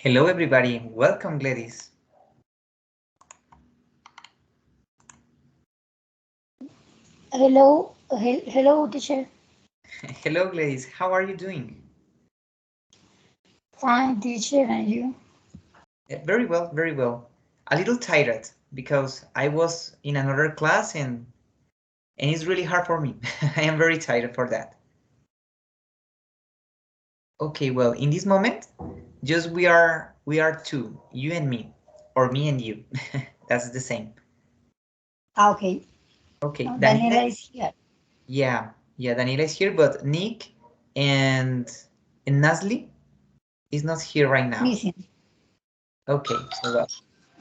Hello, everybody. Welcome, Gladys. Hello, teacher. Hello, Gladys. How are you doing? Fine, teacher, and you? Very well, very well. A little tired because I was in another class and it's really hard for me. I am very tired for that. Okay, well, in this moment, just we are two, you and me, or me and you. That's the same. Okay. Okay, Daniela Daniela is is here. yeah, Daniela is here, but Nick and Nasli is not here right now. Missing. Okay, so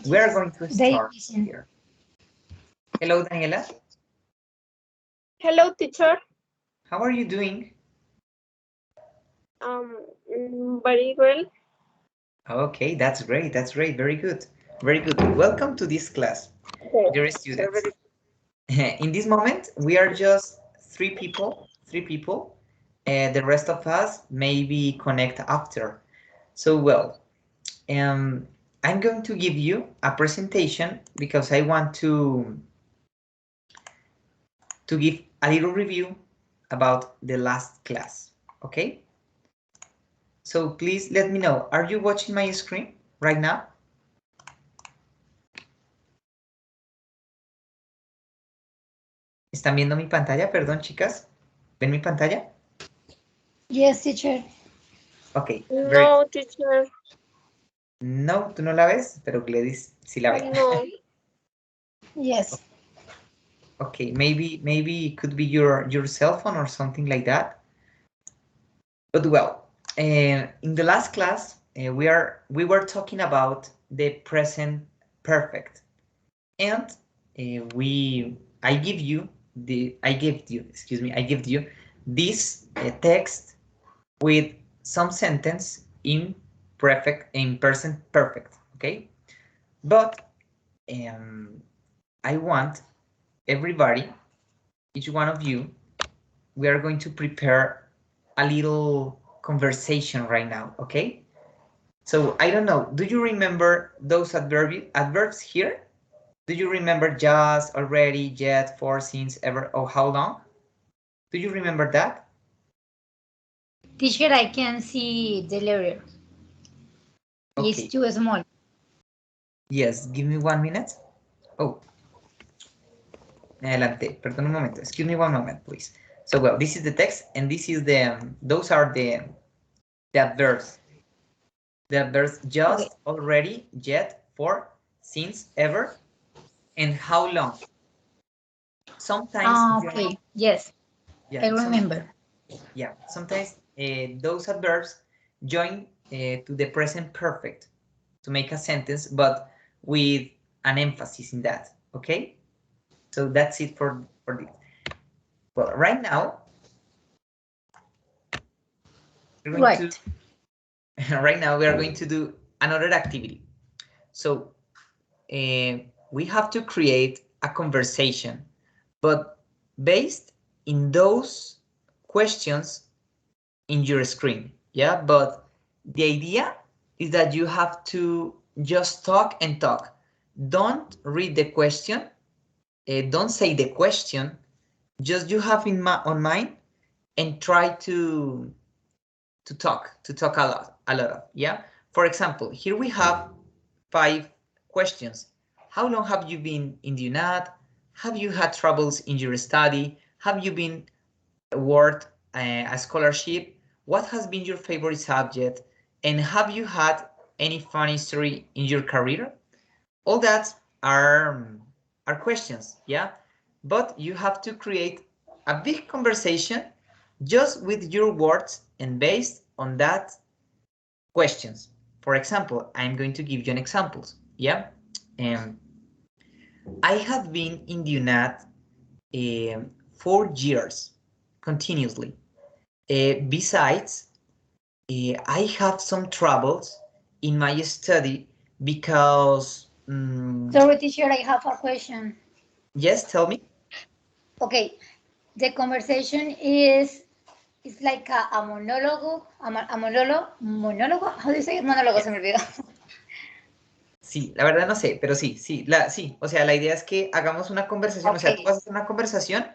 we are Yes. going to They start missing. here. Hello, Daniela. Hello, teacher. How are you doing? Very well. Okay, that's great. That's great. Very good. Very good. Welcome to this class, dear students. In this moment, we are just three people. Three people. The rest of us maybe connect after. So, well, I'm going to give you a presentation because I want to give a little review about the last class. Okay? So please let me know, are you watching my screen right now? ¿Están viendo mi pantalla? Perdón, chicas. ¿Ven mi pantalla? Yes, teacher. Ok. No, teacher. No, tú no la ves, pero Gladys sí la ve. No. Yes. Okay, maybe it could be your cell phone or something like that. But well, in the last class, we were talking about the present perfect, and I give you this text with some sentence in present perfect. Okay, but I want everybody, each one of you, we are going to prepare a little conversation right now. Okay, so I don't know, do you remember those adverbs here? Do you remember just, already, yet, for, since, ever, or how long? Do you remember that? Teacher, I can see the letter. It's Okay. too small. Yes, give me 1 minute. Oh. Adelante, perdón un momento. Excuse me 1 moment, please. So, well, this is the text, and this is those are the adverbs. The adverbs just, Okay. already, yet, for, since, ever, and how long. Sometimes, Okay. Yes, yeah, I remember. sometimes those adverbs join to the present perfect to make a sentence, but with an emphasis in that. Okay, so that's it for this. Well, right now we're going to Right. right now we are going to do another activity. So we have to create a conversation, but based in those questions in your screen. Yeah, but the idea is that you have to just talk and talk. Don't read the question. Don't say the question. Just you have on mind and try to talk a lot of, yeah. For example, here we have 5 questions. How long have you been in the UNAD? Have you had troubles in your study? Have you been awarded a scholarship? What has been your favorite subject? And have you had any fun history in your career? All that are questions, yeah? But you have to create a big conversation just with your words and based on that questions. For example, I'm going to give you an examples, yeah? I have been in the UNAT 4 years continuously. Besides, I have some troubles in my study because... Sorry, teacher, I have a question. yes, tell me. Okay. The conversation is It's like a monólogo, a monólogo. How do you say monólogo? Se me olvidó. Sí, la verdad no sé, pero sí, sí, o sea, la idea es que hagamos una conversación, o sea, tú Okay. vas a hacer una conversación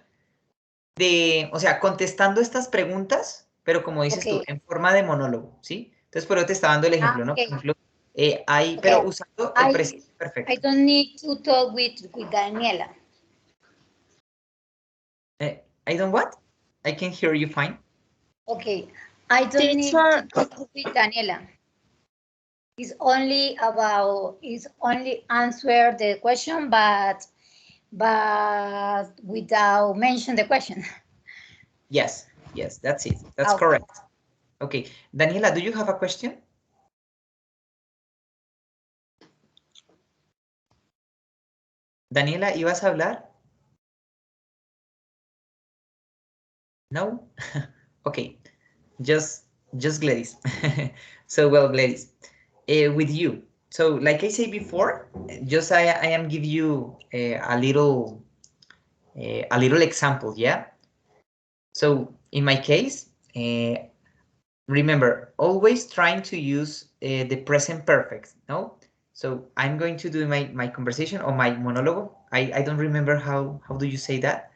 de, o sea, contestando estas preguntas, pero como dices tú, Okay. en forma de monólogo, ¿sí? Entonces, por eso te estaba dando el ejemplo, ¿no? Okay. Por ejemplo, hay, Okay. pero usando el presente I perfecto. don't need to talk with Daniela. I don't what? I can hear you fine. Okay. I don't need Teacher, to talk with Daniela. It's only answer the question, but without mention the question. Yes, that's it. That's Okay. correct. Okay, Daniela, do you have a question? Daniela, ¿ibas a hablar? No? Okay, just Gladys. So, well, Gladys, with you. So, like I said before, just I am give you a little example, yeah? So, in my case, remember, always trying to use the present perfect, no? So, I'm going to do my conversation or my monologue. I don't remember how do you say that?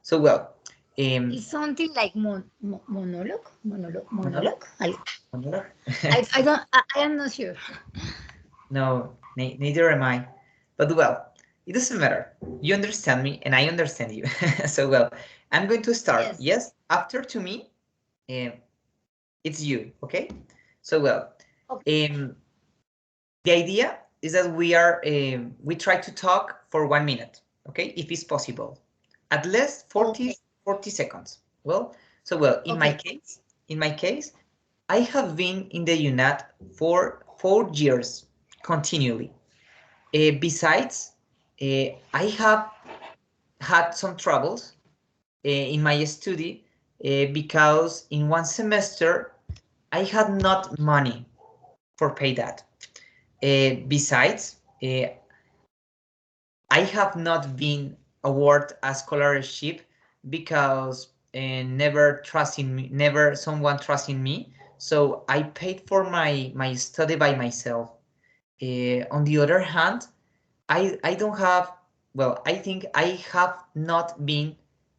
So, well, It's something like monologue. monologue? I Monologue? don't. I am not sure. No, neither am I. But well, it doesn't matter. You understand me and I understand you. So well, I'm going to start. Yes, after to me, it's you, okay? So well, Okay. the idea is that we try to talk for 1 minute, okay? If it's possible. At least 40 seconds. Well, so well, in my case, I have been in the UNAT for 4 years continually. Besides, I have had some troubles in my study because in one semester I had not money for pay that. Besides, I have not been awarded a scholarship because never someone trusting me. So I paid for my study by myself. On the other hand, I don't have, well, I think I have not been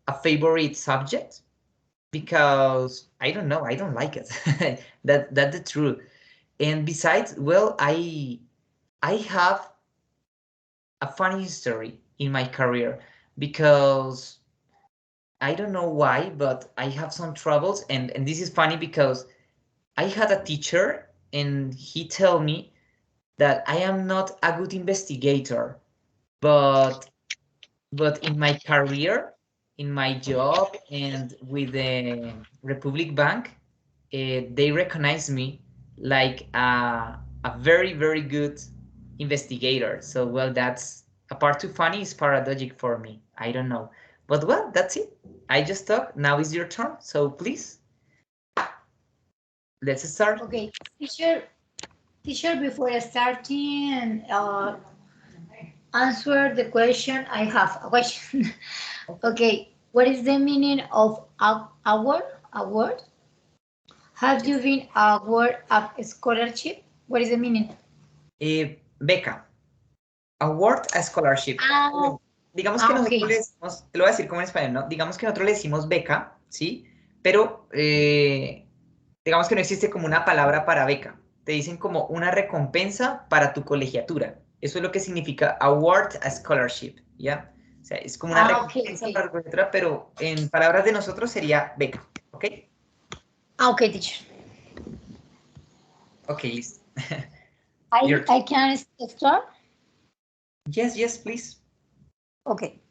a favorite subject because I don't know, I don't like it. That's the truth. And besides, well, I have a funny story in my career because I don't know why, but I have some troubles, and this is funny because I had a teacher and he told me that I am not a good investigator, but in my career, in my job, and with the Republic Bank, they recognize me like a very, very good investigator. So, well, that's a part too funny is paradoxic for me. I don't know. But, well, that's it. I just talked. Now is your turn. So, please, let's start. Okay, teacher, before starting, answer the question. I have a question. Okay, what is the meaning of award? Award? Have you been awarded a scholarship? What is the meaning? Beca. Award a scholarship. Digamos que nosotros Okay. le decimos, te lo voy a decir como en español, ¿no? Digamos que nosotros le decimos beca, ¿sí? Pero digamos que no existe como una palabra para beca. Te dicen como una recompensa para tu colegiatura. Eso es lo que significa award a scholarship, ¿ya? O sea, es como una recompensa para tu colegiatura, pero en palabras de nosotros sería beca, ¿ok? Okay, teacher. Ok, listo. I can start? Yes, please. Okay.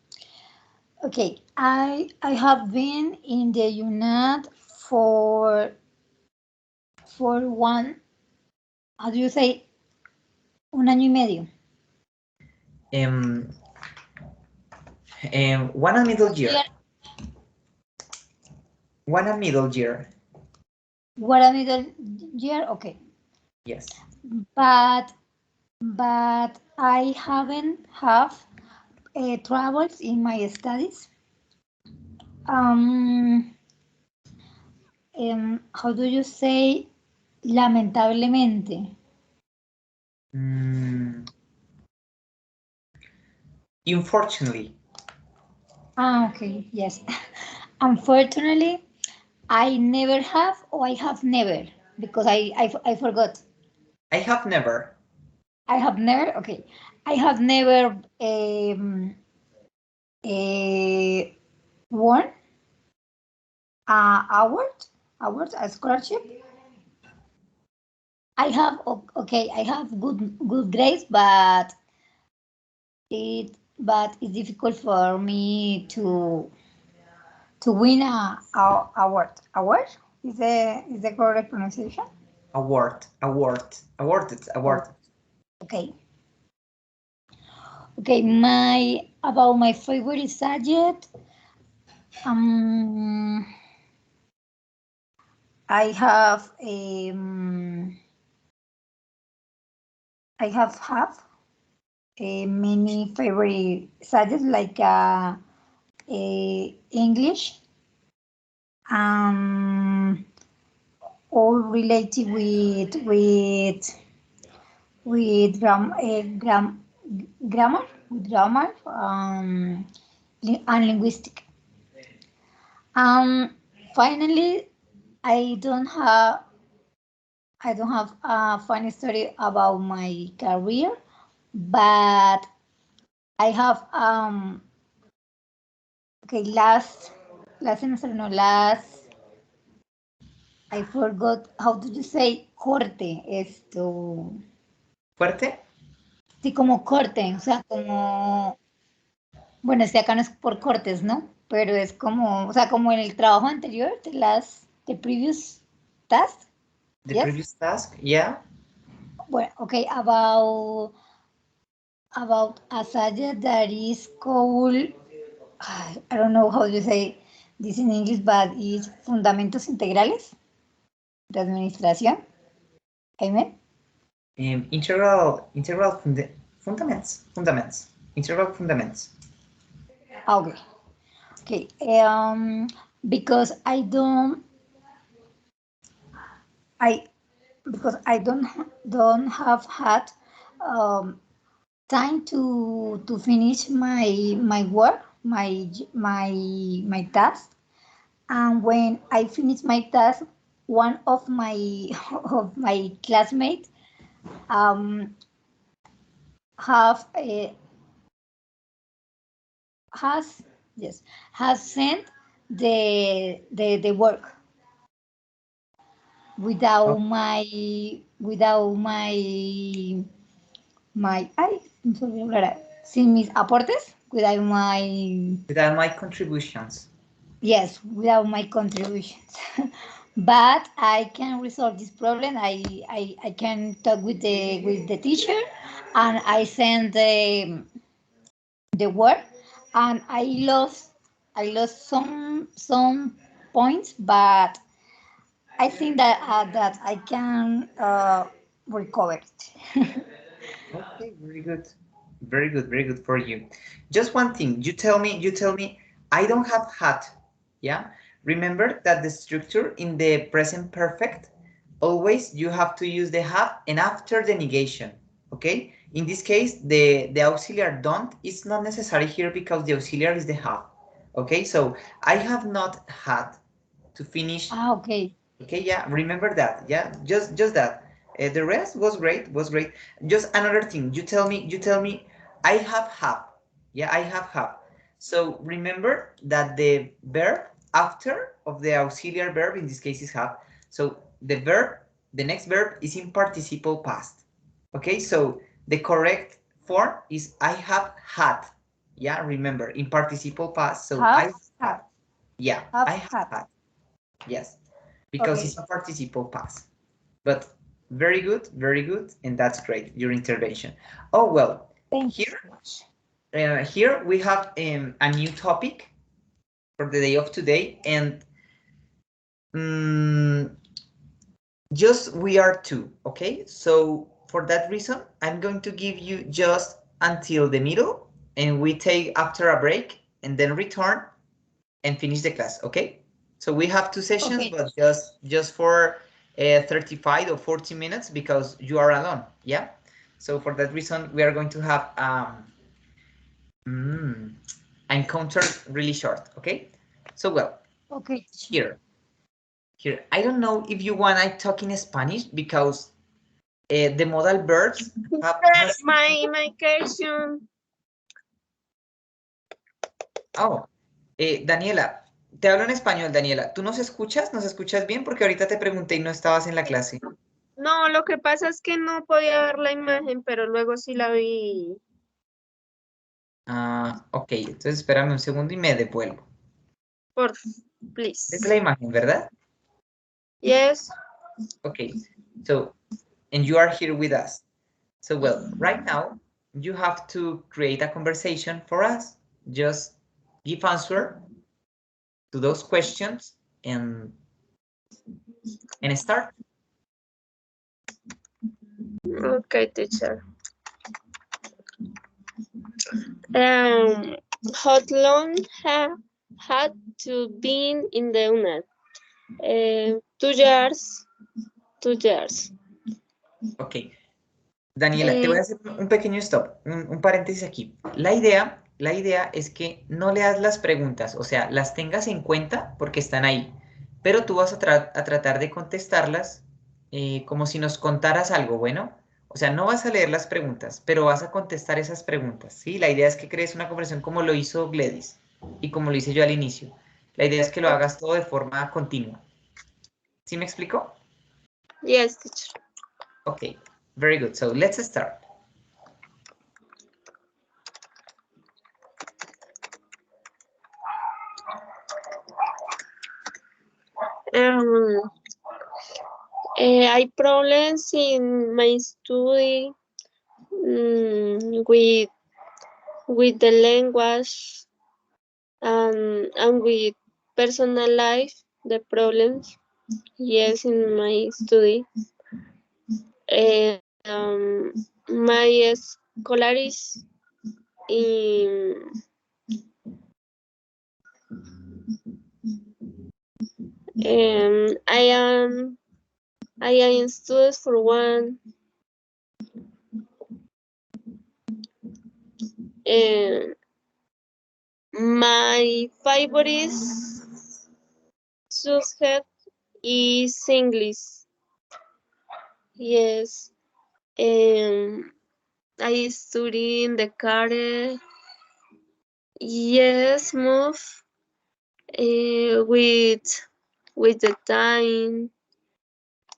Okay, I have been in the UNAT for one, how do you say, 1 año y medio. 1 and middle year. 1 and middle year. 1 and middle year, okay. Yes. But I haven't have troubles in my studies. how do you say lamentablemente? Unfortunately. Okay, yes. Unfortunately, I never have or I have never because I forgot. I have never. I have never, okay. I have never won award, a scholarship. I have, okay, I have good grades, but it's difficult for me to win a award. Award is the correct pronunciation? Awarded. Okay. Okay, about my favorite subject. I have many favorite subjects like English, all related with grammar, and linguistic. Finally, I don't have a funny story about my career, but I have okay, last semester, no, I forgot how do you say corte, esto. Fuerte. Sí, como corte, o sea, como, bueno, este acá no es por cortes, ¿no? Pero es como, o sea, como en el trabajo anterior, the previous task. The Yes? previous task, yeah. Well, okay, about a subject that is called, I don't know how you say this in English, but it's Fundamentos Integrales de Administración. Amen. Integral fundaments. Integral fundaments. Okay. Okay. Because I don't have had time to finish my work, my task. And when I finish my task, one of my of my classmates have has yes has sent the work without Oh, my ay, no sé hablar, sin mis aportes, without my without my contributions. yes, without my contributions. But I can resolve this problem. I can talk with the teacher, and I send the work, and I lost some points, but I think that I can recover it. Okay, very good. Very good for you. Just one thing, you tell me, I don't have had, yeah? Remember that the structure in the present perfect, always you have to use the have and after the negation, okay? In this case, the auxiliary don't is not necessary here because the auxiliary is the have, okay? So I have not had to finish. Okay. Okay, yeah, remember that. Yeah, just that. The rest was great. Just another thing. You tell me. I have. Yeah, I have. So remember that the verb after of the auxiliary verb in this case is have. So the next verb is in participle past. Okay, so the correct form is I have had. Yeah, remember in participle past. So I have. Yeah, I have Have. had. Yes, because Okay. it's a participle past. But very good, and that's great, your intervention. Oh, well, Thank you here, so much. here we have a new topic for the day of today, and just we are two, okay? So for that reason, I'm going to give you just until the middle, and we take after a break, and then return and finish the class, okay? So we have 2 sessions, Okay. but just for 35 or 40 minutes because you are alone, yeah? So for that reason, we are going to have encounter really short, okay? So well, Okay. here, I don't know if you want I talk in Spanish because the modal verbs have My question. Oh, Daniela, te hablo en español, Daniela. ¿Tú nos escuchas? ¿Nos escuchas bien? Porque ahorita te pregunté y no estabas en la clase. No, lo que pasa es que no podía ver la imagen, pero luego sí la vi. Ah, ok, entonces espérame un segundo y me devuelvo. Por Es please. la imagen, ¿verdad? Yes. Okay, so, and you are here with us. So, well, right now, you have to create a conversation for us. Just give answer to those questions and start. Okay, teacher. How long had to been in the UNED? 2 years. 2 years. Ok. Daniela, te voy a hacer un pequeño stop, un paréntesis aquí. La idea es que no leas las preguntas, o sea, las tengas en cuenta porque están ahí, pero tú vas a tratar de contestarlas como si nos contaras algo, bueno. O sea, no vas a leer las preguntas, pero vas a contestar esas preguntas, ¿sí? La idea es que crees una conversación como lo hizo Gladys y como lo hice yo al inicio. La idea es que lo hagas todo de forma continua. ¿Sí me explico? Yes, teacher. Okay, very good. So let's start. I problems in my study with the language and with personal life, the problems. Yes, in my study. My scholar is in I am in studies for one. My favorite subject is English. Yes. I study in the car. Yes, move with the time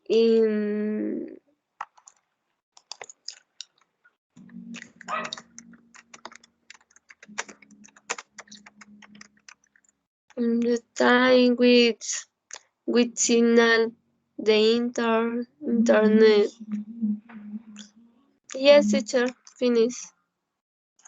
in the time with signal the internet. Yes, teacher, finish.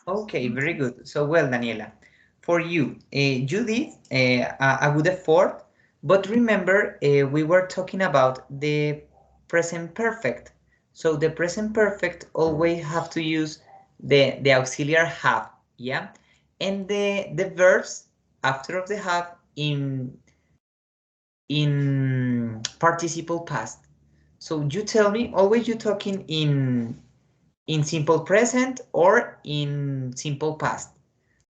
Okay, very good. So well, Daniela, for you, you did a good effort, but remember, we were talking about the present perfect. So the present perfect always have to use the auxiliary have, yeah? And the verbs after of the have in participle past. So you tell me, always you talking in simple present or in simple past.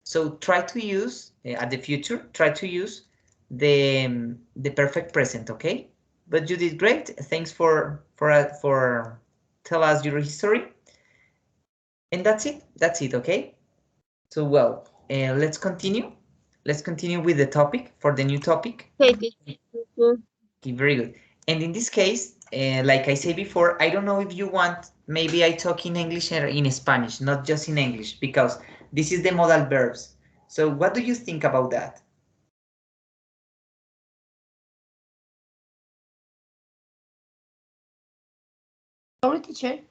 So try to use at the future, try to use the perfect present, okay? But you did great. Thanks for tell us your history. And that's it. That's it, okay? So well, let's continue. Let's continue with the topic for the new topic. Okay, Okay, very good. And in this case, like I said before, I don't know if you want, maybe I talk in English or in Spanish, not just in English, because this is the modal verbs. So what do you think about that? Sorry, teacher.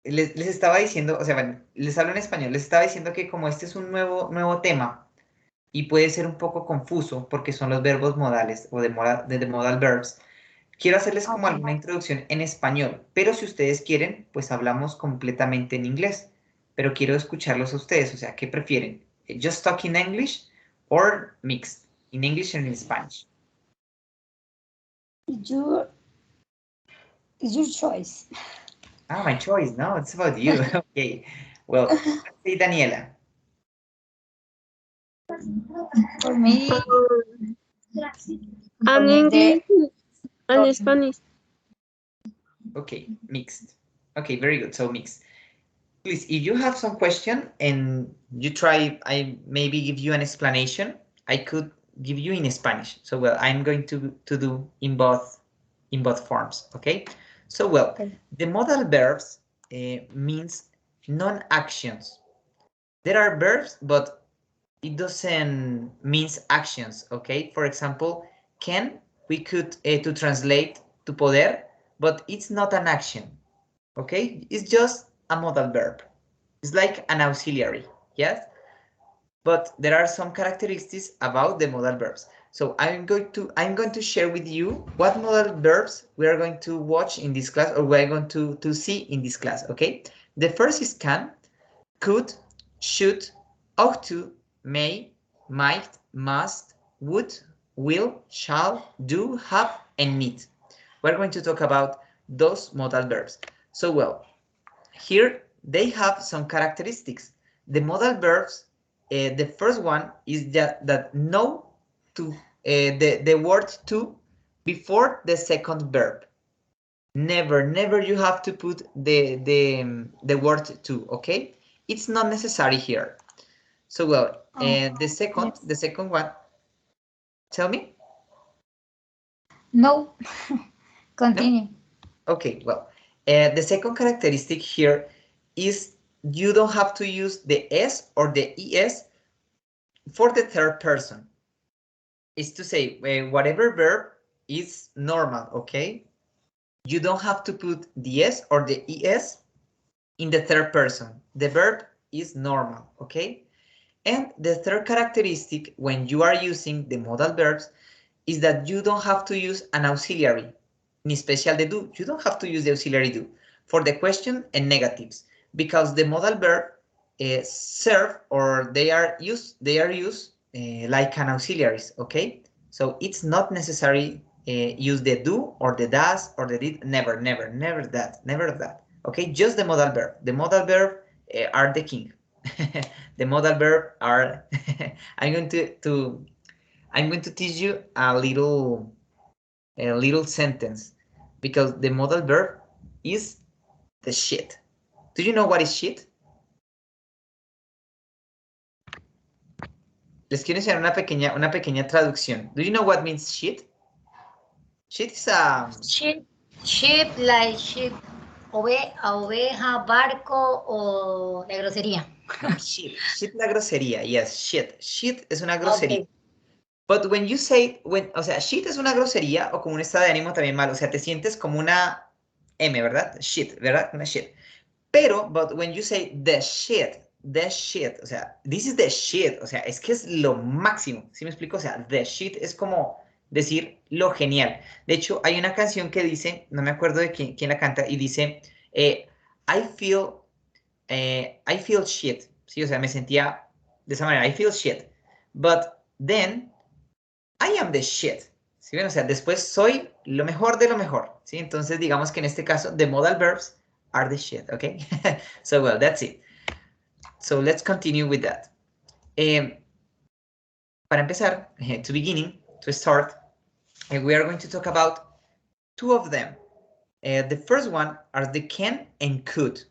Les estaba diciendo, o sea, bueno, les hablo en español, les estaba diciendo que como este es un nuevo tema y puede ser un poco confuso porque son los verbos modales o de modal verbs, quiero hacerles como Okay. alguna introducción en español, pero si ustedes quieren, pues hablamos completamente en inglés, pero quiero escucharlos a ustedes, o sea, ¿qué prefieren? ¿Just talk in English or mixed? in English and in Spanish? It's your choice. Ah, my choice. No, it's about you. Okay. Well, let's say Daniela. For me, And English and Spanish. Okay, mixed. Okay, very good. So mixed. Please, if you have some question and you try, I maybe give you an explanation. I could give you in Spanish. So well, I'm going to do in both forms. Okay. So well, okay. the modal verbs means non-actions. There are verbs, but it doesn't means actions. Okay. For example, can we could to translate to poder, but it's not an action. Okay, it's just a modal verb. It's like an auxiliary, yes? But there are some characteristics about the modal verbs. So I'm going to share with you what modal verbs we are going to watch in this class, or we're going to see in this class, okay? The first is can, could, should, ought to, may, might, must, would, will, shall, do, have, and need. We're going to talk about those modal verbs. So well, here they have some characteristics. The modal verbs, the first one is that no to the word to before the second verb. Never you have to put the word to, okay? It's not necessary here. So well, the second one, tell me. No, continue. No? Okay, well, the second characteristic here is you don't have to use the S or the ES for the third person. Is to say, whatever verb is normal, okay? You don't have to put the S or the ES in the third person. The verb is normal, okay? And the third characteristic when you are using the modal verbs is that you don't have to use an auxiliary, in especial the do. You don't have to use the auxiliary do for the question and negatives, because the modal verb serve, or they are used like an auxiliaries, okay? So it's not necessary use the do or the does or the did. Never that. Okay, just the modal verb. The modal verb are the king. The modal verb are. I'm going to teach you a little sentence, because the modal verb is the shit. Do you know what is shit? Les quiero enseñar una pequeña traducción. Do you know what means shit? Shit is a... Ship, like ship, oveja, barco o la grosería. No, shit la grosería. Yes, shit. Shit es una grosería. Okay. But when you say, o sea, shit es una grosería o como un estado de ánimo también malo. O sea, te sientes como una M, ¿verdad? Shit, ¿verdad? Una shit. Pero, but when you say the shit, o sea, this is the shit, o sea, es que es lo máximo, ¿sí me explico? O sea, the shit es como decir lo genial. De hecho, hay una canción que dice, no me acuerdo de quién la canta, y dice, I feel shit, ¿sí? O sea, me sentía de esa manera, I feel shit, but then I am the shit, ¿sí ven? O sea, después soy lo mejor de lo mejor, ¿sí? Entonces, digamos que en este caso, the modal verbs are the shit, okay? So, well, that's it. So, let's continue with that. Para empezar, to start, we are going to talk about two of them. The first one are the can and could.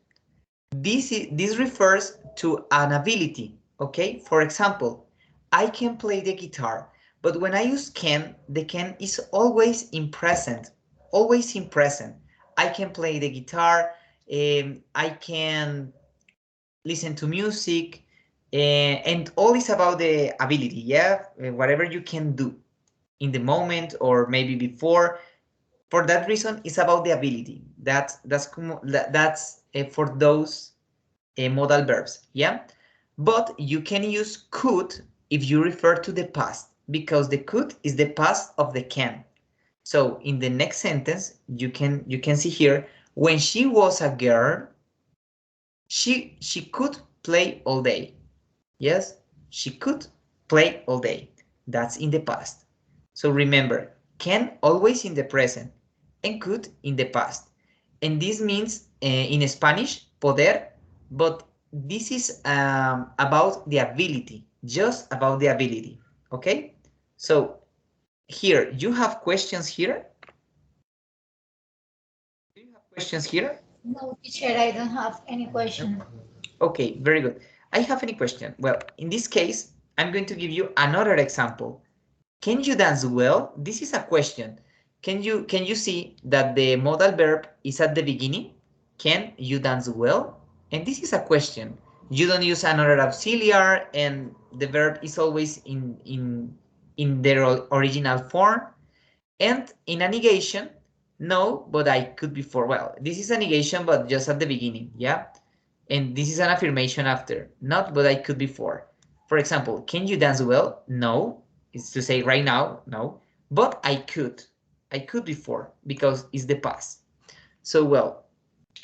This refers to an ability, okay? For example, I can play the guitar, but when I use can, the can is always in present, I can play the guitar, I can listen to music, and all is about the ability, yeah? Whatever you can do in the moment or maybe before. For that reason, it's about the ability. That's for those modal verbs, yeah? But you can use could if you refer to the past, because the could is the past of the can. So in the next sentence, you can see here, when she was a girl, she could play all day. Yes, she could play all day. that's in the past. So remember, can always in the present and could in the past. And this means in Spanish, poder, but this is about the ability, just about the ability, okay? So here, you have questions here? Do you have questions here? No, teacher, I don't have any question. Okay, very good. I have any question? Well, in this case, I'm going to give you another example. Can you dance well? This is a question. Can you see that the modal verb is at the beginning? Can you dance well? And this is a question. You don't use another auxiliary, and the verb is always in their original form. And in a negation, no, but I could before. Well, this is a negation, but just at the beginning, yeah? And this is an affirmation after. Not, but I could before. For example, can you dance well? No. It's to say right now, no. But I could. I could before, because it's the past. So, well,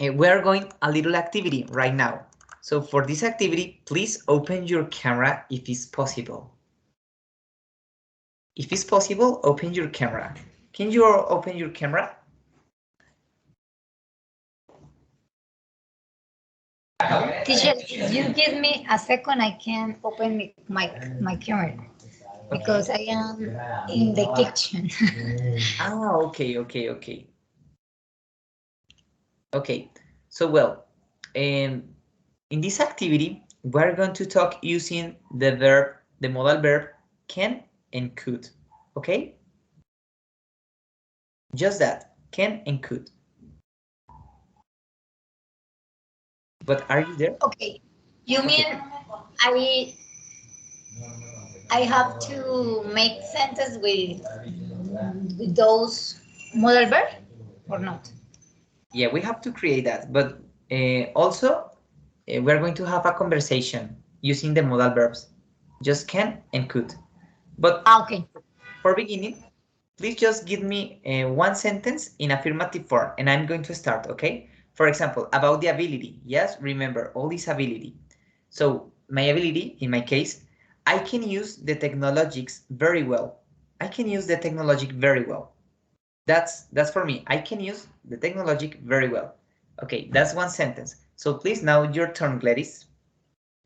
we're going a little activity right now. So for this activity, please open your camera if it's possible. If it's possible, open your camera. Can you open your camera? Teacher, if you give me a second, I can open my camera because I am in the kitchen. Ah, okay. Okay, so well, in this activity, we're going to talk using the verb, the modal verb can and could, okay? Just that, can and could. But are you there? Okay, you mean I have to make sentence with those modal verb or not? Yeah, we have to create that, but also we're going to have a conversation using the modal verbs, just can and could. But Okay. for beginning, please just give me one sentence in affirmative form, and I'm going to start, okay? For example, about the ability. Yes, remember, all is ability. So my ability, in my case, I can use the technologies very well. I can use the technology very well. That's for me. I can use the technology very well. Okay, that's one sentence. So please, now your turn, Gladys.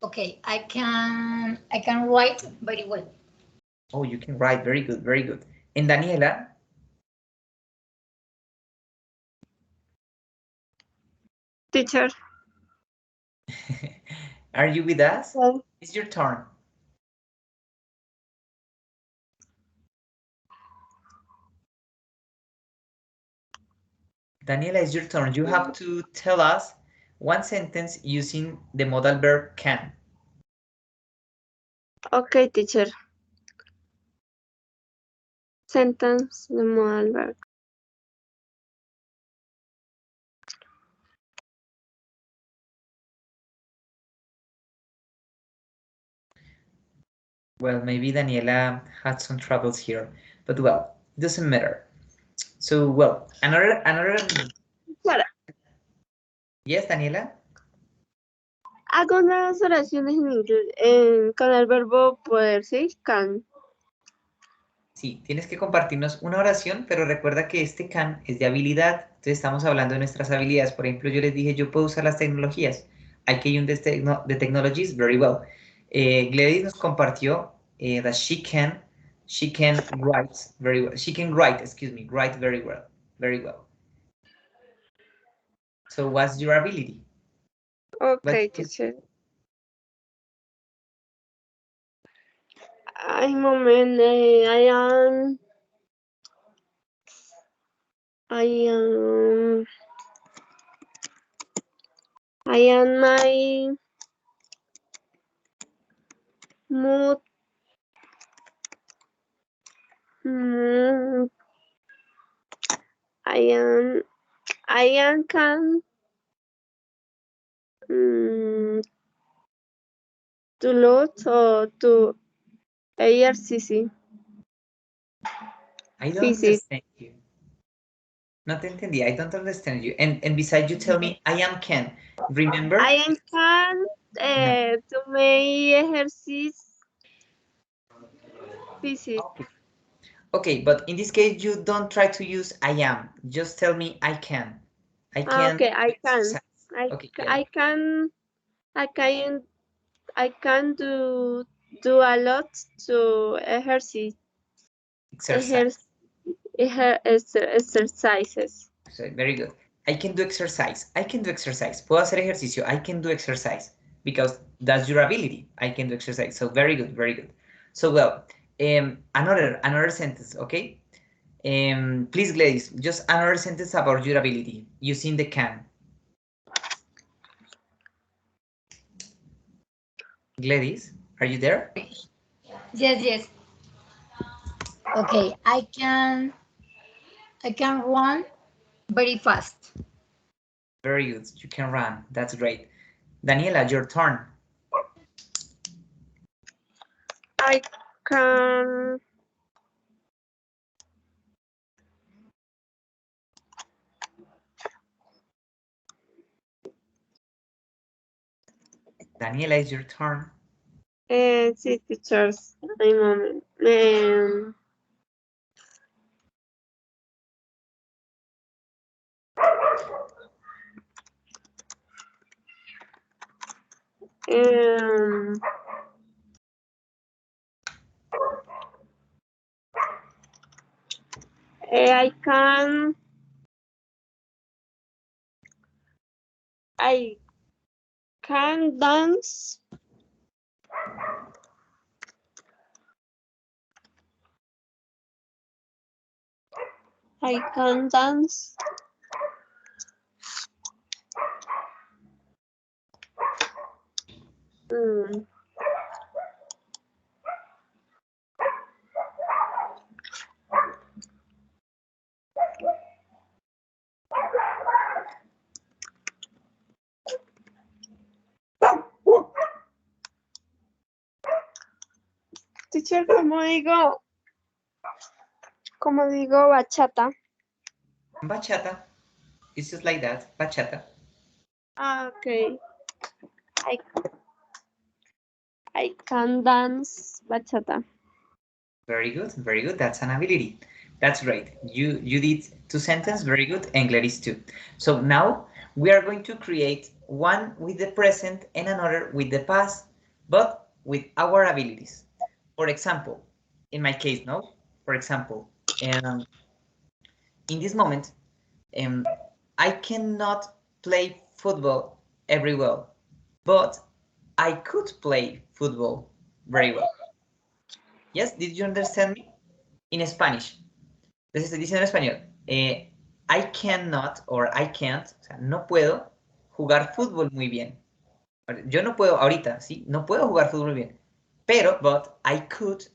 Okay, I can write very well. Oh, you can write. Very good, very good. And Daniela? Teacher. Are you with us? Well, It's your turn. Daniela, it's your turn. You have to tell us one sentence using the modal verb can. okay, teacher. Sentence, the modal verb. Well, maybe Daniela had some troubles here, but well, doesn't matter. So, well, another. Claro. Yes, Daniela. Hago unas oraciones en inglés con el verbo poder, ¿sí? Can. Sí, tienes que compartirnos una oración, pero recuerda que este can es de habilidad. Entonces estamos hablando de nuestras habilidades. Por ejemplo, yo les dije, yo puedo usar las tecnologías. I can use the technologies very well. Gladys nos compartió that she can write very well. She can write, excuse me, write very well. Very well. So what's your ability? Okay, teacher. Ay, moment, I am my mood. I am can to lot or to ARCC. I don't understand you. No te entendí. I don't understand you. And besides, you tell me, I am can. Remember? I am can No. to make exercise. visit. Okay, but in this case, you don't try to use I am. Just tell me I can. I can. Okay, I can. exercise. Okay, yeah. I can do a lot to exercise. Exercise. Exercises. So, very good. I can do exercise. I can do exercise. Puedo hacer ejercicio. I can do exercise because that's your ability. I can do exercise. So very good, very good. So well, another sentence, okay? Please, Gladys, just another sentence about your ability using the can. Gladys, are you there? Yes, yes. Okay, I can run very fast. Very good. You can run. That's great. Daniela, your turn. I can Daniela, it's your turn. see teachers. A moment. Um, I can dance. I can dance. Mm. Teacher, como digo bachata. Bachata. It's just like that. Bachata. Okay. I can dance bachata. Very good, very good. That's an ability. That's great. You did 2 sentences, very good, and Gladys too. So now we are going to create one with the present and another with the past, but with our abilities. For example, in my case, no? For example, in this moment, I cannot play football very well, but I could play football very well. Yes, did you understand me? In Spanish. Les estoy diciendo en español. I cannot or I can't, o sea, no puedo jugar fútbol muy bien. Yo no puedo ahorita, ¿sí? No puedo jugar fútbol muy bien. Pero, but I could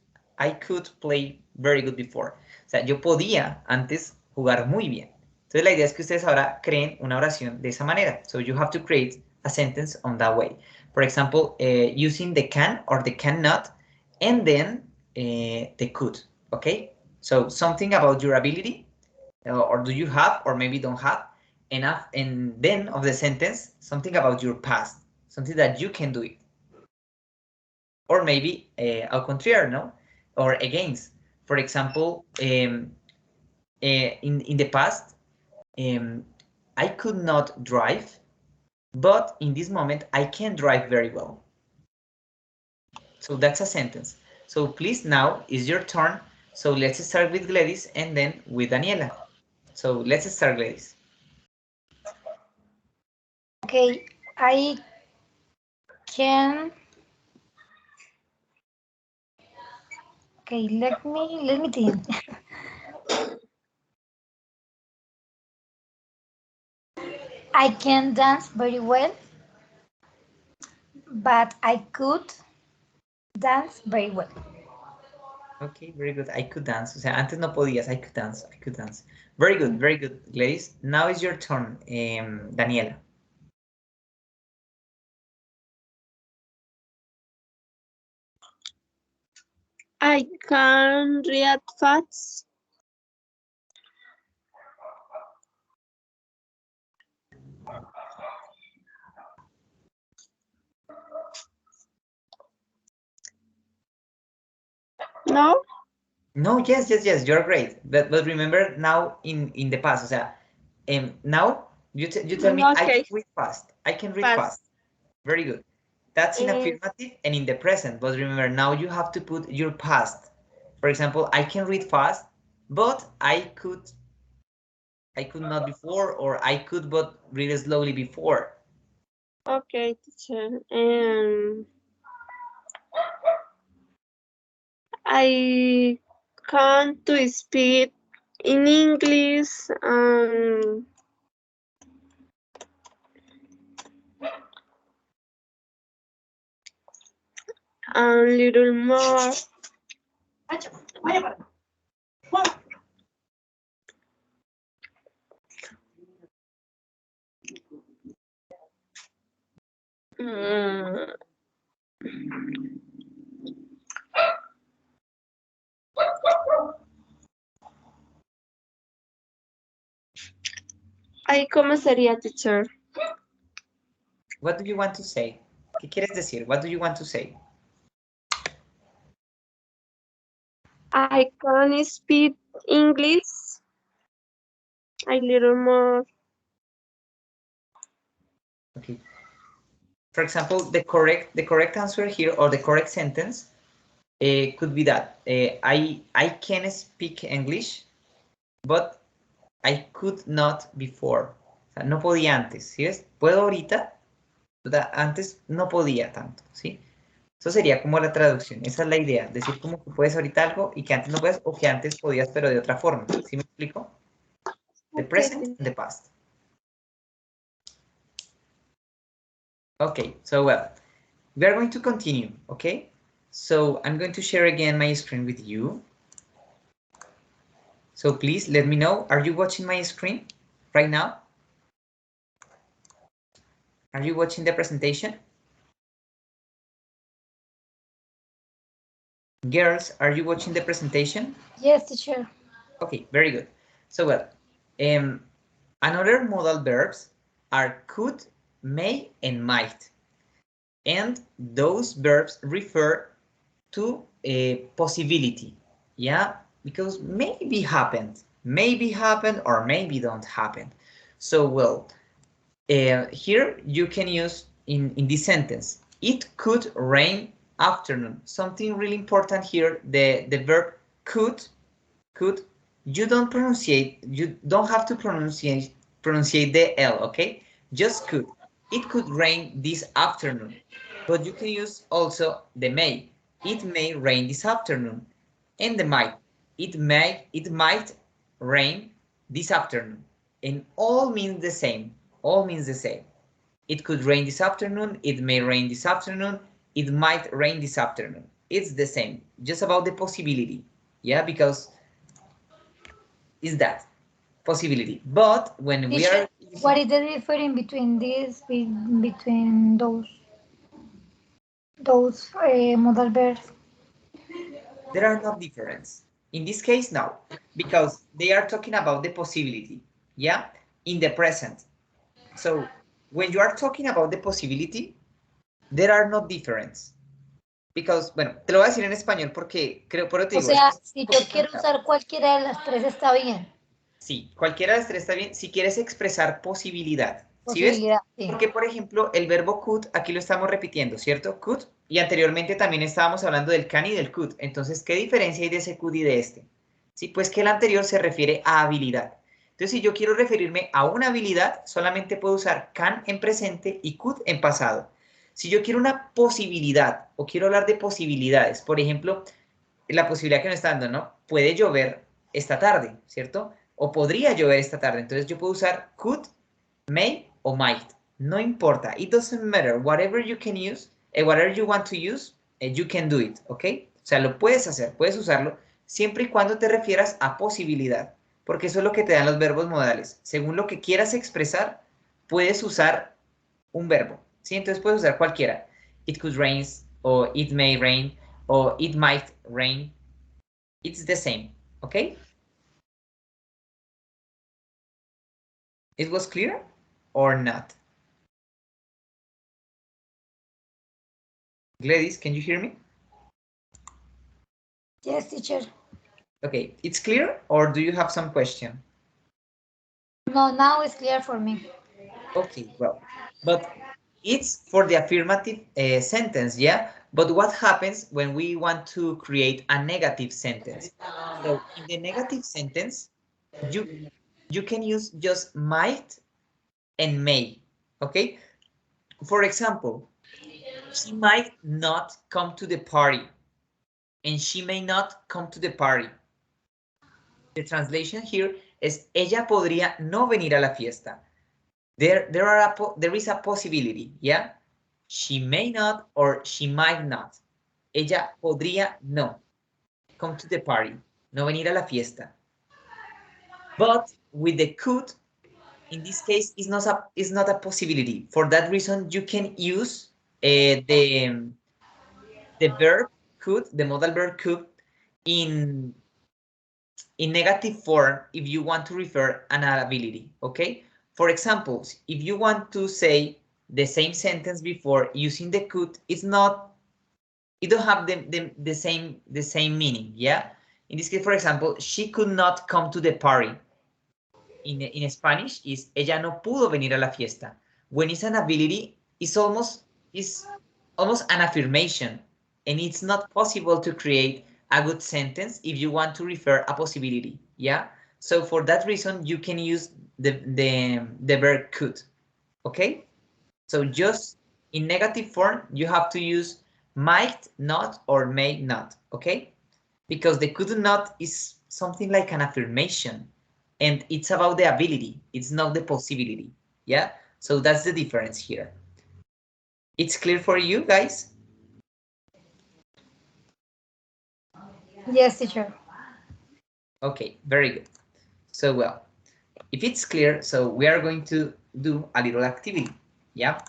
play very good before. O sea, yo podía antes jugar muy bien. Entonces la idea es que ustedes ahora creen una oración de esa manera. So you have to create a sentence on that way. For example, using the can or the cannot, and then the could, okay? So something about your ability, or do you have, or maybe don't have enough, and then of the sentence, something about your past, something that you can do it. Or maybe al contrario, no? Or against. For example, in the past, I could not drive, but in this moment, I can drive very well. So that's a sentence. So please, now is your turn. So let's start with Gladys and then with Daniela. So let's start, Gladys. Okay, I can. Okay, let me think. I can dance very well, but I could dance very well. Okay, very good. I could dance. O sea, antes no podías. I could dance. I could dance. Very good, very good, Gladys. Now is your turn, Daniela. I can read facts. No? No, yes, you're great. But remember now in the past, o sea, now you tell me I Okay, can read fast. I can read past. fast. Very good. That's in Eh, affirmative and in the present. But remember, now you have to put your past. For example, I can read fast, but I could not before, or I could but read slowly before. okay, teacher. I can't to speak in English. A little more. Mm, Ay, ¿cómo sería, teacher? What do you want to say? ¿Qué quieres decir? What do you want to say? I can speak English a little more. Okay. For example, the correct answer here, or the correct sentence could be that I can speak English, but I could not before. O sea, no podía antes, ¿sí ves? Puedo ahorita, ¿verdad? Antes no podía tanto, ¿sí? Eso sería como la traducción. Esa es la idea. Decir como que puedes ahorita algo y que antes no puedes, o que antes podías, pero de otra forma. ¿Sí me explico? The Okay, present and the past. Okay, so well, we are going to continue, okay? So I'm going to share again my screen with you. So please let me know, are you watching my screen right now? Are you watching the presentation? Girls, are you watching the presentation? Yes, teacher. Okay, very good. So well, another modal verbs are could, may, and might. And those verbs refer to a possibility, yeah? Because maybe happened, or maybe don't happen. So well, here you can use in this sentence, it could rain afternoon. Something really important here, the verb could, you don't have to pronunciate the L, okay? Just could. It could rain this afternoon. But you can use also the may. It may rain this afternoon. And the might. It might rain this afternoon. And all means the same. All means the same. It could rain this afternoon. It may rain this afternoon. It might rain this afternoon. It's the same. Just about the possibility. Yeah, because is that possibility. But when we Teacher, are what using, is the difference between these, between those modal verbs? there are no difference. In this case, no, because they are talking about the possibility, yeah, in the present. So when you are talking about the possibility, there are no difference. Because, bueno, te lo voy a decir en español porque creo, por eso te O digo, es sea, un si yo poquito quiero enredado. usar cualquiera de las tres está bien. Sí, cualquiera de las tres está bien si quieres expresar posibilidad. ¿Sí ves? Posibilidad, sí. Porque, por ejemplo, el verbo could, aquí lo estamos repitiendo, ¿cierto? Could. Y anteriormente también estábamos hablando del can y del could. Entonces, ¿qué diferencia hay de ese could y de este? Sí, pues que el anterior se refiere a habilidad. Entonces, si yo quiero referirme a una habilidad, solamente puedo usar can en presente y could en pasado. Si yo quiero una posibilidad o quiero hablar de posibilidades, por ejemplo, la posibilidad que nos está dando, ¿no? Puede llover esta tarde, ¿cierto? O podría llover esta tarde. Entonces yo puedo usar could, may o might. No importa. It doesn't matter. Whatever you can use, whatever you want to use, you can do it, ¿ok? O sea, lo puedes hacer, puedes usarlo, siempre y cuando te refieras a posibilidad, porque eso es lo que te dan los verbos modales. Según lo que quieras expresar, puedes usar un verbo, ¿sí? Entonces puedes usar cualquiera. It could rain, o it may rain, o it might rain. It's the same, okay? It was clear or not? Gladys, can you hear me? Yes, teacher. Okay, it's clear, or do you have some question? No, now it's clear for me. Okay, well, but it's for the affirmative sentence, yeah? But what happens when we want to create a negative sentence? So in the negative sentence, you you can use just might and may, okay? For example, she might not come to the party, and she may not come to the party. The translation here is ella podría no venir a la fiesta. There is a possibility, yeah? She may not or she might not. Ella podría no come to the party, no venir a la fiesta. But with the could, in this case, is not a possibility. For that reason, you can use the verb could, the modal verb could, in negative form if you want to refer an ability, okay? For example, if you want to say the same sentence before using the could, it don't have the same meaning, yeah? In this case, for example, she could not come to the party. In Spanish is ella no pudo venir a la fiesta. When it's an ability, is almost an affirmation, and it's not possible to create a good sentence if you want to refer a possibility. Yeah. So for that reason, you can use the verb could. Okay. So just in negative form, you have to use might not or may not. Okay. Because the could not is something like an affirmation, and it's about the ability, it's not the possibility. Yeah, so that's the difference here. It's clear for you guys? Yes, teacher. Okay, very good. So well, if it's clear, so we are going to do a little activity. Yeah,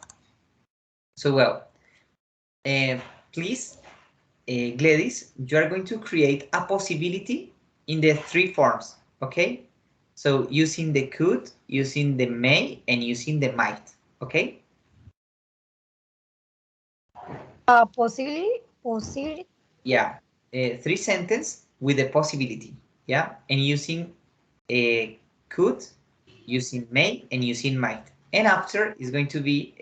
so well, please, Gladys, you are going to create a possibility in the three forms. Okay, so using the could, using the may, and using the might. Okay. Possibly. Yeah, three sentence with a possibility. Yeah, and using could, using may, and using might. And after is going to be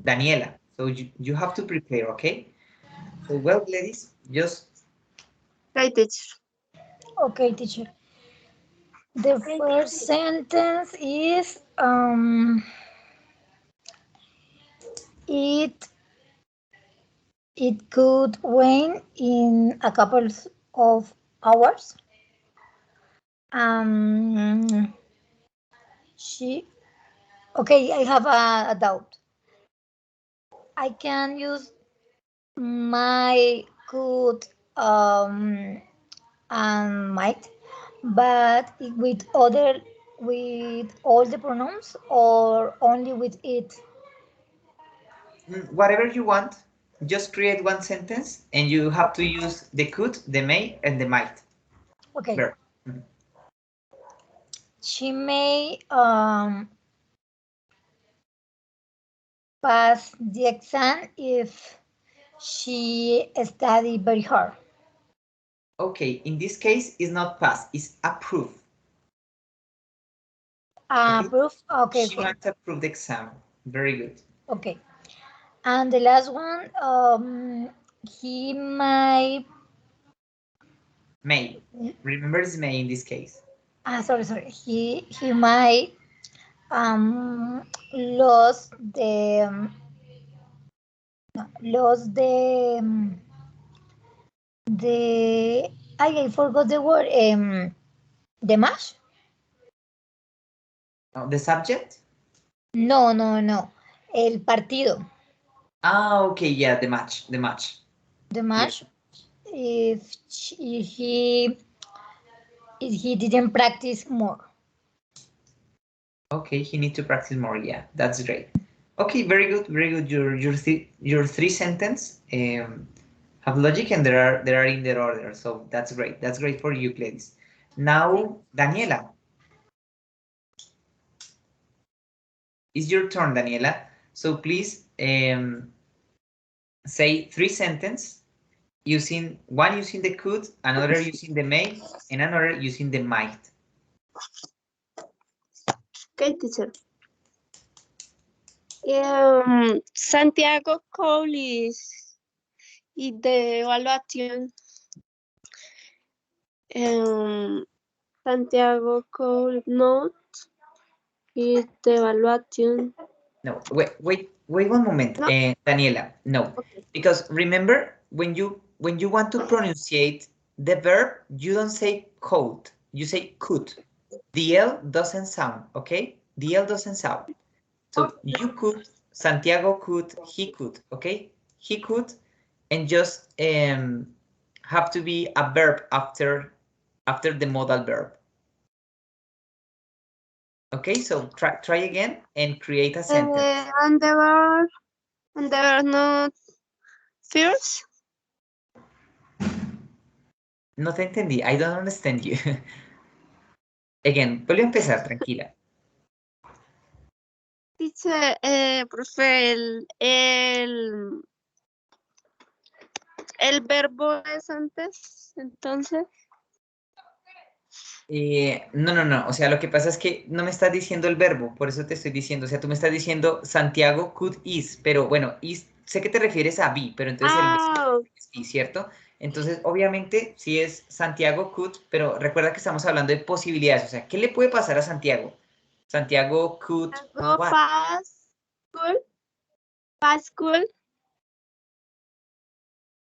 Daniela. So you have to prepare, okay? So well, ladies, just Right, teacher. Okay, teacher. The first sentence is it it could rain in a couple of hours. Um, she okay. I have a doubt. I can use my could and might, but with all the pronouns or only with it. whatever you want, just create one sentence, and you have to use the could, the may, and the might. Okay. Verb. She may pass the exam if she study very hard. Okay, in this case, it's not pass, it's approve. Okay. Proof. Okay. She might approve the exam. Very good. Okay. And the last one, he might. May. Remember, it's may in this case. Sorry. He might lose the no, lose the I forgot the word the match. The subject? No. El partido. Okay, yeah, the match. The Yeah. match. If he didn't practice more. Okay, he needs to practice more. Yeah, that's great. Okay, very good. Your three sentence have logic, and there are in their order. So that's great. That's great for you, ladies. Now, Daniela, it's your turn, Daniela. So please say three sentence using one using the could, another using the may, and another using the might. Okay, teacher. Santiago Cole y de evaluación. Santiago Cole note y de evaluación. No, wait one moment, No. Daniela. No, Okay. because remember when you want to pronunciate the verb, you don't say could, you say could. The L doesn't sound, okay? The L doesn't sound. So you could, Santiago could, he could, okay? He could, and just have to be a verb after the modal verb. Okay, so try again and create a sentence. And they were not fierce. No te entendí. I don't understand you. Again, vuelve a empezar, tranquila. Dice, profe, el verbo es antes, entonces. No. O sea, lo que pasa es que no me estás diciendo el verbo, por eso te estoy diciendo. O sea, tú me estás diciendo Santiago could is, pero bueno, is, sé que te refieres a be, pero entonces el verbo es be, ¿cierto? Entonces, obviamente, sí es Santiago could, pero recuerda que estamos hablando de posibilidades. O sea, ¿qué le puede pasar a Santiago? Santiago could what? Pass school.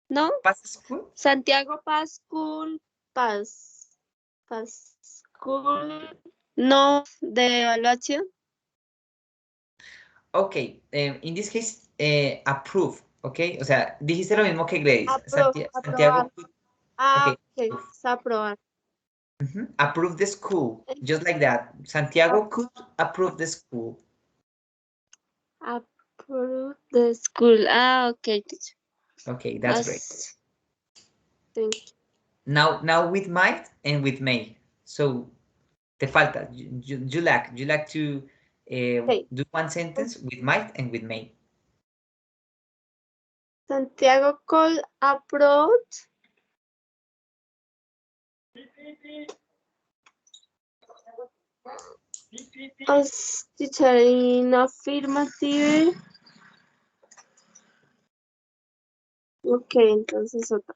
¿No? ¿Pass school? Santiago pass school. Pass school. No, de evaluación. Ok, in this case, approve, ok? O sea, dijiste lo mismo que Grace. Santiago Aprobar. could, Ok, approve. es aprobar. Approve the school, just like that. Santiago could approve the school. Approve the school. Ok, teacher. Okay, that's great. Thank you. Now with might and with may. So, te falta. You lack to do one sentence with might and with may. Santiago Cole approved. As teacher in affirmative. Ok, entonces otra.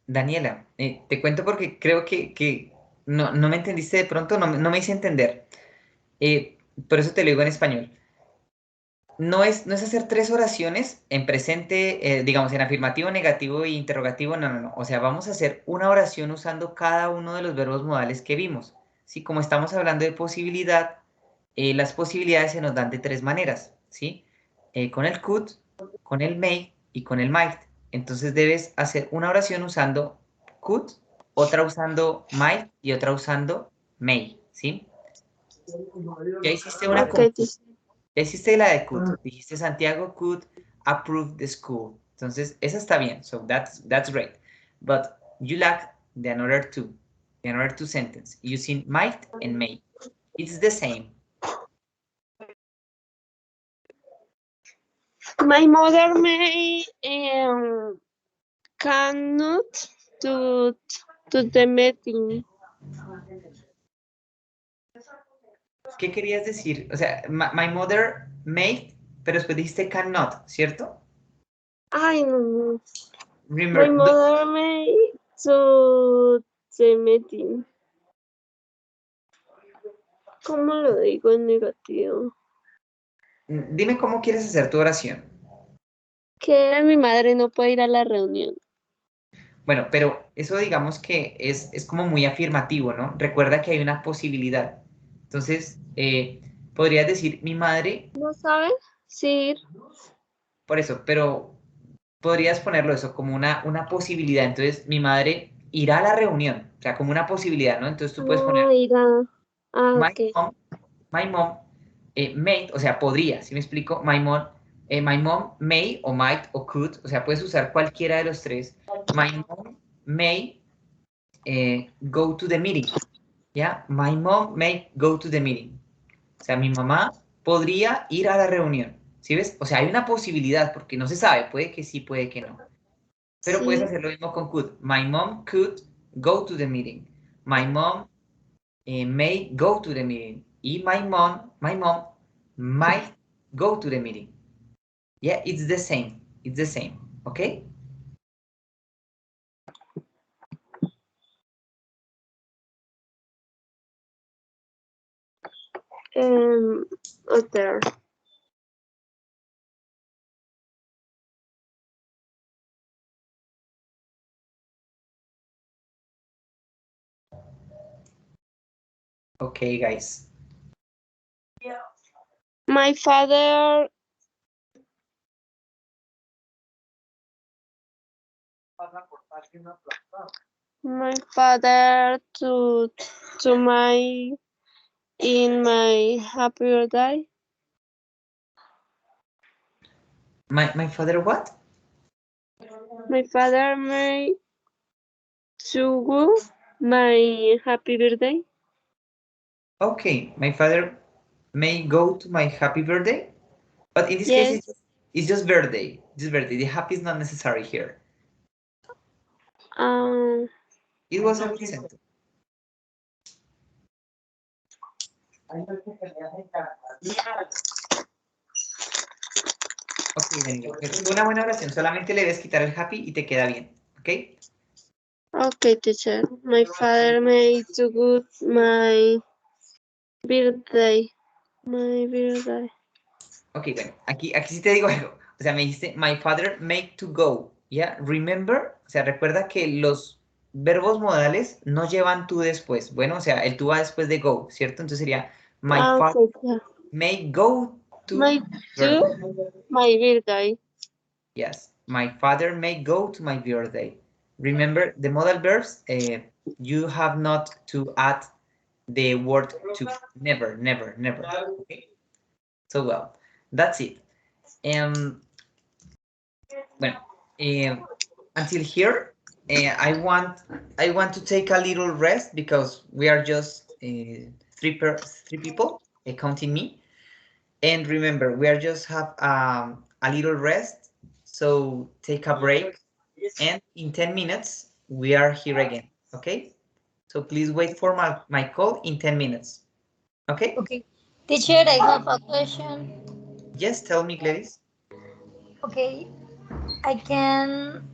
Daniela, te cuento porque creo que no me entendiste de pronto, no me hice entender. Por eso te lo digo en español. No es hacer 3 oraciones en presente, digamos, en afirmativo, negativo e interrogativo, no. O sea, vamos a hacer una oración usando cada uno de los verbos modales que vimos. ¿Sí? Como estamos hablando de posibilidad, las posibilidades se nos dan de 3 maneras, ¿sí? Con el could, con el may y con el might. Entonces debes hacer una oración usando could, otra usando might y otra usando may, ¿sí? Ya hiciste una con hiciste la de could, dijiste Santiago could approve the school. Entonces, esa está bien. So that's great. But you lack the another two sentences using might and may. It's the same. My mother may cannot to the meeting. ¿Qué querías decir? O sea, my mother may, pero después dijiste cannot, ¿cierto? Ay, no. Remember, my mother may to the meeting. ¿Cómo lo digo en negativo? Dime cómo quieres hacer tu oración. Que mi madre no puede ir a la reunión. Bueno, pero eso digamos que es como muy afirmativo, ¿no? Recuerda que hay una posibilidad. Entonces, podrías decir, mi madre... ¿No saben? Sí. Por eso, pero podrías ponerlo eso como una posibilidad. Entonces, mi madre irá a la reunión, o sea, como una posibilidad, ¿no? Entonces tú puedes poner, Irá. my Ok. mom may, o sea, podría, ¿sí me explico? My mom may o might o could, o sea, puedes usar cualquiera de los tres. My mom may go to the meeting. Yeah, my mom may go to the meeting. O sea, mi mamá podría ir a la reunión. ¿Sí ves? O sea, hay una posibilidad porque no se sabe. Puede que sí, puede que no. Pero puedes Sí. hacer lo mismo con could. My mom could go to the meeting. My mom may go to the meeting. Y my mom might go to the meeting. Yeah, it's the same. It's the same. Okay? Other. Okay, guys. My father to my in my happy birthday. My father what? My father may to go my happy birthday. Okay, my father may go to my happy birthday. But in this case, Yes. it's just birthday. Just birthday. The happy is not necessary here. It was a good sentence. Ok, Daniel. Es una buena oración. Solamente le debes quitar el happy y te queda bien. ¿Ok? Okay, teacher. My father made to good my birthday. My birthday. Ok, bueno. Aquí sí te digo algo. O sea, me dijiste, my father made to go. ¿Ya? Remember, o sea, recuerda que los verbos modales no llevan to después. Bueno, o sea, el to va después de go, ¿cierto? Entonces sería, my father Okay, teacher. may go to My birthday. my birthday. Yes, my father may go to my birthday. Remember the modal verbs, you have not to add the word to. Never, never, never. Okay? So well, that's it. Well, until here, I want to take a little rest because we are just three people, counting me. And remember, we are just have a little rest. So take a break. And in 10 minutes, we are here again, okay? So please wait for my call in 10 minutes, okay? Okay. Teacher, I have a question. Yes, tell me, Gladys. Okay. I can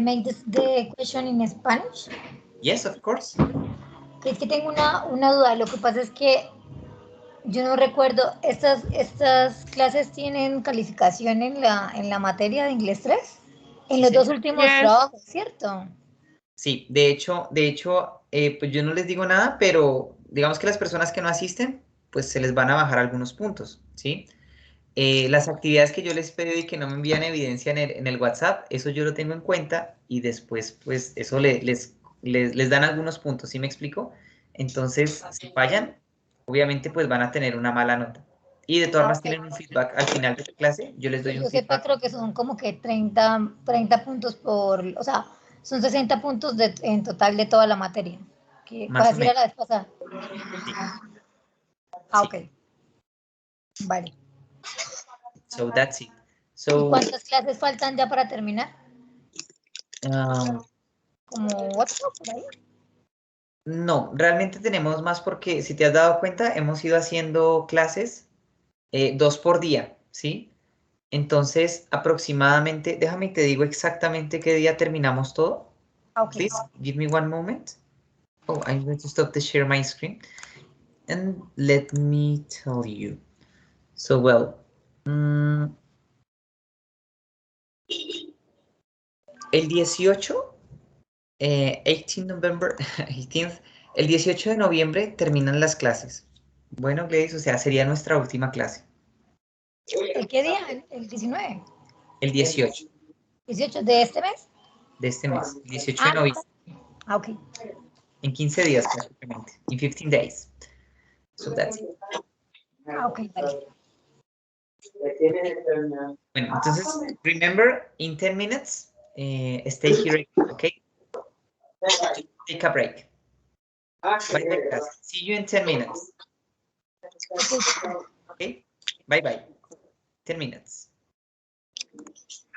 make the question in Spanish. Yes, of course. Es que tengo una duda. Lo que pasa es que yo no recuerdo, estas clases tienen calificación en la materia de inglés 3 en Sí, los dos señor. últimos Yes. trabajos, ¿cierto? Sí, de hecho, pues yo no les digo nada, pero digamos que las personas que no asisten, pues se les van a bajar algunos puntos, ¿sí? Las actividades que yo les pedí y que no me envían evidencia en el WhatsApp, eso yo lo tengo en cuenta y después, pues, eso les dan algunos puntos, ¿sí me explico? Entonces, si fallan, obviamente, pues van a tener una mala nota. Y de todas Ah, formas ok. tienen un feedback al final de la clase, yo les Que doy un yo sepa, feedback creo que son como que 30 puntos o sea, son 60 puntos en total de toda la materia. ¿Cuál más o así era menos. la vez pasada? Sí, Ah, sí. ok, vale. So that's it. ¿Y So, cuántas clases faltan ya para terminar? um, ¿Como 8 por ahí? no, realmente tenemos más porque si te has dado cuenta, hemos ido haciendo clases 2 por día, ¿sí? Entonces, aproximadamente, déjame y te digo exactamente qué día terminamos todo. Ah, ok. Please, give me one moment. Oh, I'm going to stop the share my screen. And let me tell you. So, well, el 18, 18 November, 18th, el 18 de noviembre terminan las clases. Bueno, Gladys, o sea, sería nuestra última clase. ¿El qué día? ¿El 19? El 18 ¿18 de este mes? de este mes, 18 de Ah, noviembre, ah, ok. en 15 días prácticamente, in 15 days. So that's it. Ah, ok, vale. Bueno, entonces, remember, in 10 minutes, stay here, okay? Take a break. Bye, class. See you in 10 minutes. Okay, bye-bye. 10 minutes.